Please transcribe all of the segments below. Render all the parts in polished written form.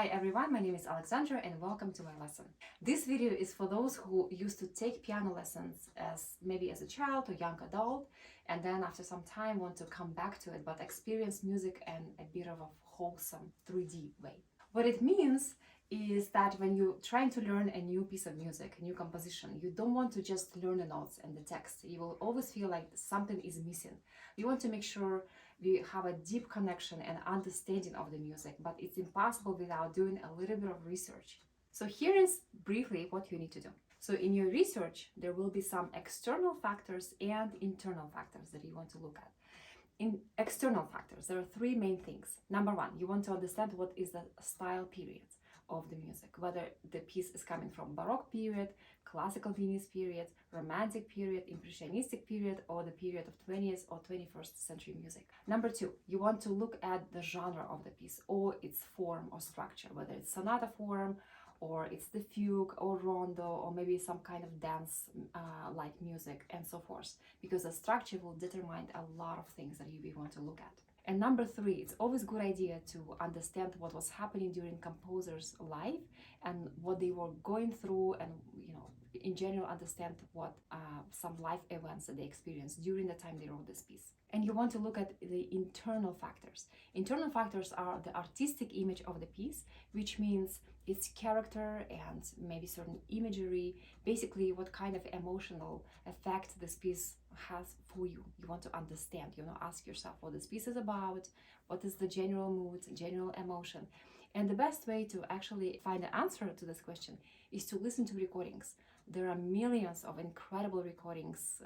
Hi everyone, my name is Alexandra and welcome to my lesson. This video is for those who used to take piano lessons maybe as a child or young adult, and then after some time want to come back to it but experience music in a bit of a wholesome 3D way. What it means is that when you're trying to learn a new piece of music, a new composition, you don't want to just learn the notes and the text. You will always feel like something is missing. You want to make sure we have a deep connection and understanding of the music, but it's impossible without doing a little bit of research. So here is briefly what you need to do. So in your research, there will be some external factors and internal factors that you want to look at. In external factors, there are three main things. Number one, you want to understand what is the style period of the music, whether the piece is coming from Baroque period, classical Viennese period, romantic period, impressionistic period, or the period of 20th or 21st century music. Number two, you want to look at the genre of the piece or its form or structure, whether it's sonata form or it's the fugue or rondo or maybe some kind of dance like music and so forth, because the structure will determine a lot of things that you want to look at. And number three, it's always a good idea to understand what was happening during composers' life and what they were going through, and in general understand what some life events that they experienced during the time they wrote this piece. And you want to look at the internal factors. Internal factors are the artistic image of the piece, which means its character and maybe certain imagery, basically what kind of emotional effect this piece has for you. You want to understand, ask yourself what this piece is about, what is the general mood, general emotion. And the best way to actually find the answer to this question is to listen to recordings. There are millions of incredible recordings,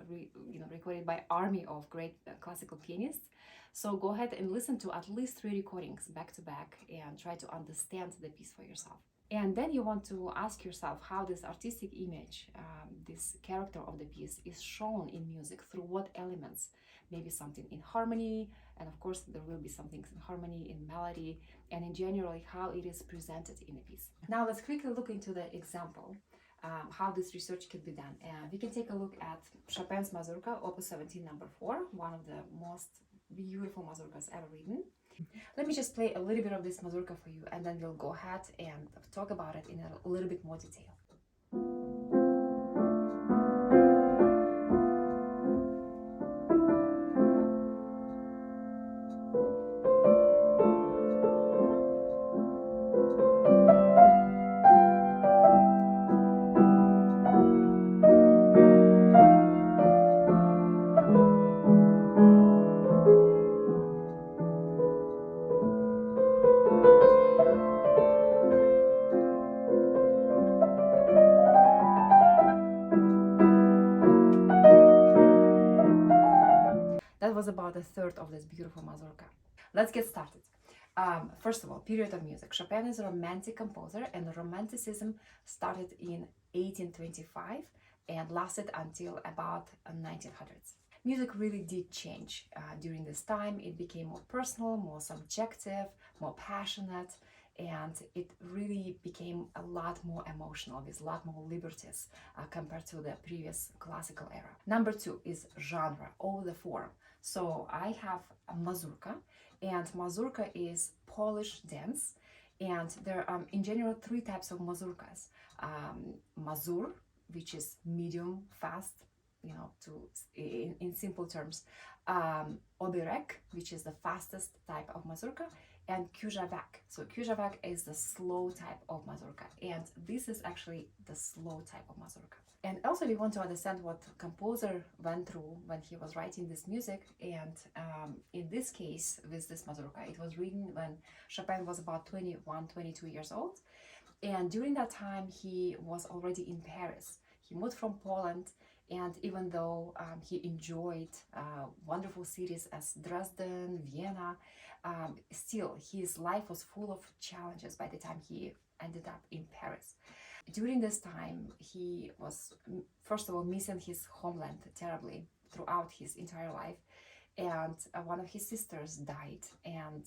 recorded by army of great classical pianists. So go ahead and listen to at least 3 recordings back to back and try to understand the piece for yourself. And then you want to ask yourself how this artistic image, this character of the piece is shown in music, through what elements. Maybe something in harmony, and of course there will be some things in harmony, in melody, and in general how it is presented in a piece. Now let's quickly look into the example. How this research can be done. We can take a look at Chopin's Mazurka, op.17 number 4, one of the most beautiful mazurkas ever written. Let me just play a little bit of this mazurka for you, and then we'll go ahead and talk about it in a little bit more detail. That was about a third of this beautiful mazurka. Let's get started. First of all, period of music. Chopin is a romantic composer, and Romanticism started in 1825 and lasted until about 1900s. Music really did change during this time. It became more personal, more subjective, more passionate, and it really became a lot more emotional, with a lot more liberties compared to the previous classical era. Number two is genre or the form. So I have a mazurka, and mazurka is Polish dance, and there are in general 3 types of mazurkas. Mazur, which is medium fast, in simple terms. Oberek, which is the fastest type of mazurka, and Kurzawak. So Kurzawak is the slow type of mazurka, and this is actually the slow type of mazurka. And also we want to understand what composer went through when he was writing this music, and in this case, with this mazurka, it was written when Chopin was about 21, 22 years old, and during that time he was already in Paris. He moved from Poland, and even though he enjoyed wonderful cities as Dresden, Vienna, still his life was full of challenges by the time he ended up in Paris. During this time, he was, first of all, missing his homeland terribly throughout his entire life, and one of his sisters died, and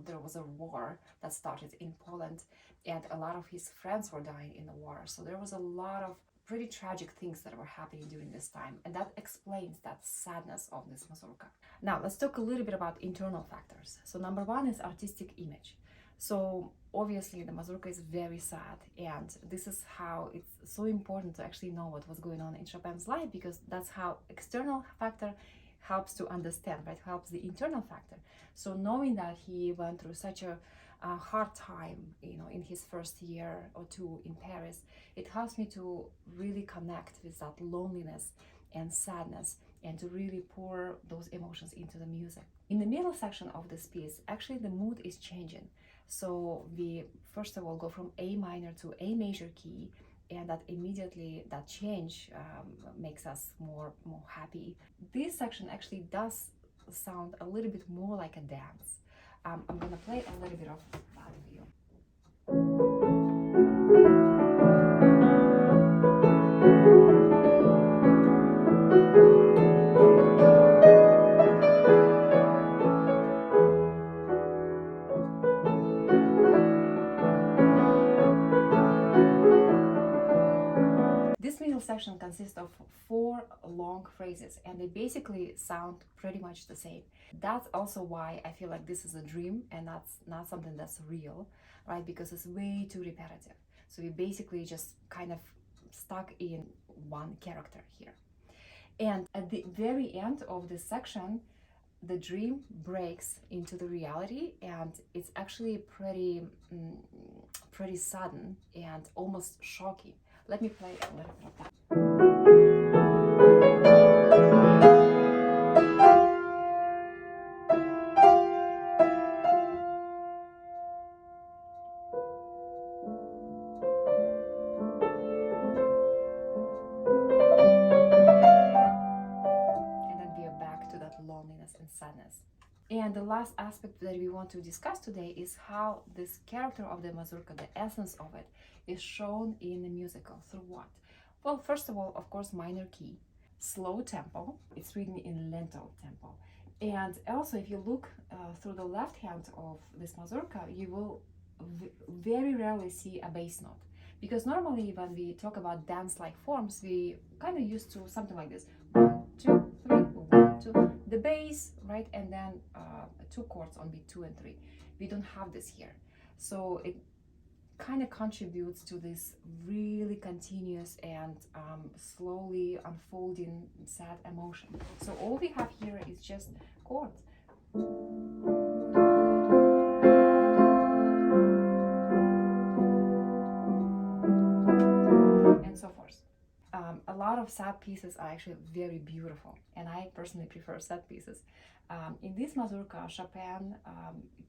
there was a war that started in Poland, and a lot of his friends were dying in the war. So there was a lot of pretty tragic things that were happening during this time, and that explains that sadness of this mazurka. Now let's talk a little bit about internal factors. So number one is artistic image. So obviously the mazurka is very sad, and this is how it's so important to actually know what was going on in Chopin's life, because that's how external factor helps to understand, right? Helps the internal factor. So knowing that he went through such a hard time, in his first year or two in Paris, it helps me to really connect with that loneliness and sadness, and to really pour those emotions into the music. In the middle section of this piece, actually the mood is changing. So we first of all go from A minor to A major key, and that immediately, that change makes us more happy. This section actually does sound a little bit more like a dance. I'm gonna play a little bit of that for you. This middle section consists of 4 long phrases, and they basically sound pretty much the same. That's also why I feel like this is a dream and that's not something that's real, right? Because it's way too repetitive. So we basically just kind of stuck in one character here. And at the very end of this section, the dream breaks into the reality, and it's actually pretty sudden and almost shocking. Let me play a little bit of that. And then we are back to that loneliness and sadness. And the last aspect that we want to discuss today is how this character of the mazurka, the essence of it, is shown in the musical. Through what? Well, first of all, of course, minor key, slow tempo. It's written in lento tempo. And also, if you look through the left hand of this mazurka, you will very rarely see a bass note. Because normally when we talk about dance-like forms, we kind of used to something like this. 1, 2, 3, 1, 2. The bass, right? And then 2 chords on beat 2 and 3. We don't have this here. So it kind of contributes to this really continuous and slowly unfolding sad emotion. So all we have here is just chords. And so forth. A lot of sad pieces are actually very beautiful, and I personally prefer sad pieces. In this mazurka, Chopin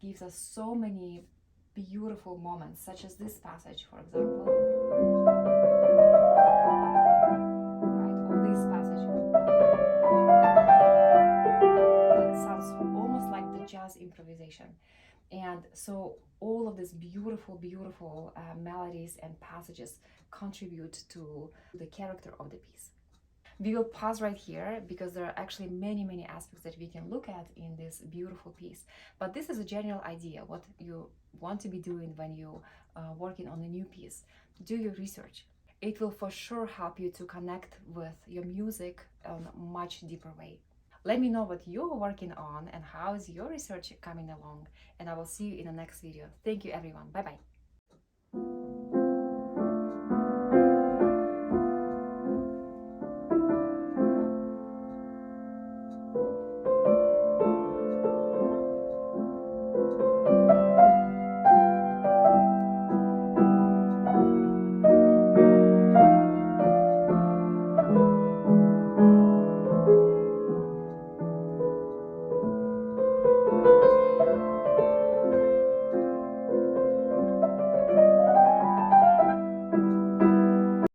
gives us so many beautiful moments, such as this passage, for example. Right, all these passages. That sounds almost like the jazz improvisation. And so all of these beautiful melodies and passages contribute to the character of the piece. We will pause right here because there are actually many aspects that we can look at in this beautiful piece. But this is a general idea, what you want to be doing when you working on a new piece. Do your research. It will for sure help you to connect with your music in a much deeper way. Let me know what you're working on and how is your research coming along, and I will see you in the next video. Thank you everyone. Bye bye.